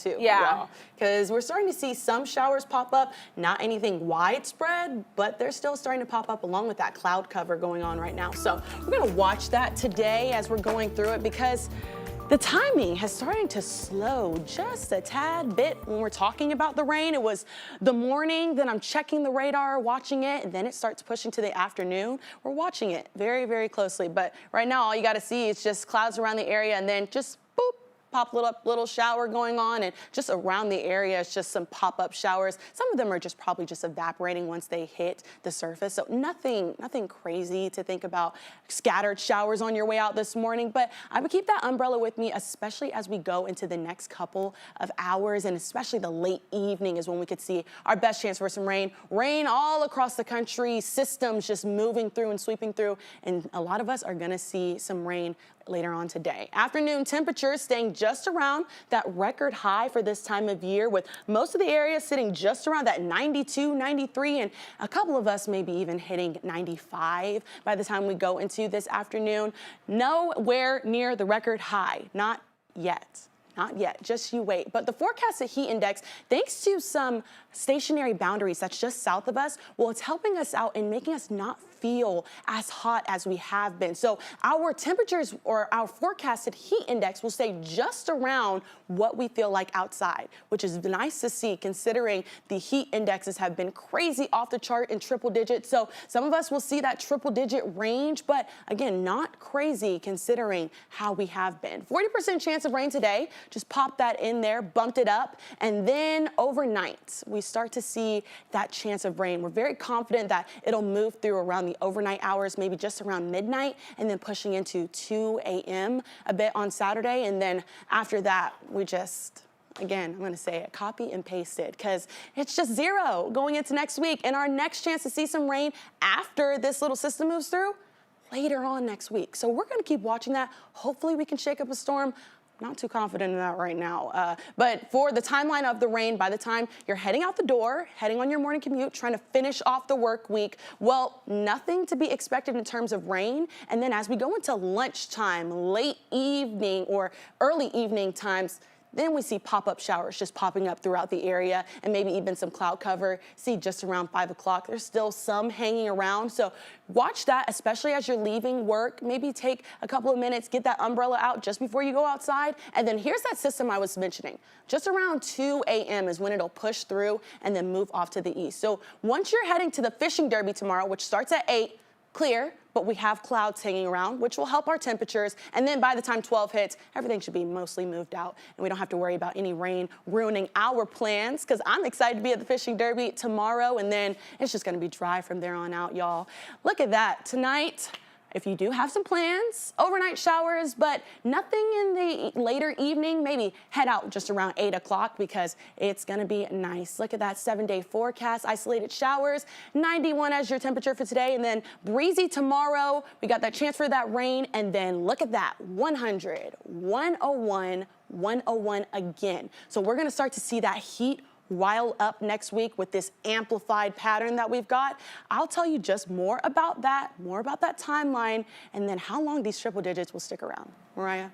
too, Yeah. because we're starting to see some showers pop up, not anything widespread, but they're still starting to pop up along with that cloud cover going on right now. So we're gonna watch that today as we're going through it, because the timing has started to slow just a tad bit when we're talking about the rain. It was the morning, then I'm checking the radar, watching it, and then it starts pushing to the afternoon. We're watching it very, very closely, but right now all you gotta see is just clouds around the area and then just boop, pop little shower going on, and just around the area it's just some pop-up showers. Some of them are just probably just evaporating once they hit the surface. So nothing crazy to think about. Scattered showers on your way out this morning, but I would keep that umbrella with me, especially as we go into the next couple of hours, and especially the late evening is when we could see our best chance for some rain. Rain all across the country, systems just moving through and sweeping through, and a lot of us are gonna see some rain later on today. Afternoon temperatures staying just around that record high for this time of year, with most of the area sitting just around that 92, 93, and a couple of us maybe even hitting 95 by the time we go into this afternoon. Nowhere near the record high, not yet. Not yet, just you wait. But the forecasted heat index, thanks to some stationary boundaries that's just south of us, well, it's helping us out and making us not feel as hot as we have been. So our temperatures, or our forecasted heat index, will stay just around what we feel like outside, which is nice to see considering the heat indexes have been crazy off the chart in triple digits. So some of us will see that triple digit range, but again, not crazy considering how we have been. 40% chance of rain today. Just pop that in there, bumped it up, and then overnight, we start to see that chance of rain. We're very confident that it'll move through around the overnight hours, maybe just around midnight, and then pushing into 2 a.m. a bit on Saturday, and then after that, we just, again, I'm gonna say it, copy and paste it, because it's just zero going into next week, and our next chance to see some rain after this little system moves through, later on next week. So we're gonna keep watching that. Hopefully we can shake up a storm. Not too confident in that right now. But for the timeline of the rain, by the time you're heading out the door, heading on your morning commute, trying to finish off the work week, well, nothing to be expected in terms of rain. And then as we go into lunchtime, late evening or early evening times, then we see pop-up showers just popping up throughout the area, and maybe even some cloud cover. See just around 5 o'clock, there's still some hanging around. So watch that, especially as you're leaving work. Maybe take a couple of minutes, get that umbrella out just before you go outside. And then here's that system I was mentioning. Just around 2 a.m. is when it'll push through and then move off to the east. So once you're heading to the fishing derby tomorrow, which starts at 8, clear, but we have clouds hanging around, which will help our temperatures. And then by the time 12 hits, everything should be mostly moved out, and we don't have to worry about any rain ruining our plans, because I'm excited to be at the fishing derby tomorrow, and then it's just gonna be dry from there on out, y'all. Look at that. Tonight, if you do have some plans, overnight showers, but nothing in the later evening, maybe head out just around 8 o'clock, because it's gonna be nice. Look at that 7-day forecast, isolated showers, 91 as your temperature for today, and then breezy tomorrow. We got that chance for that rain, and then look at that, 100, 101, 101 again. So we're gonna start to see that heat rile up next week with this amplified pattern that we've got. I'll tell you just more about that timeline, and then how long these triple digits will stick around. Mariah?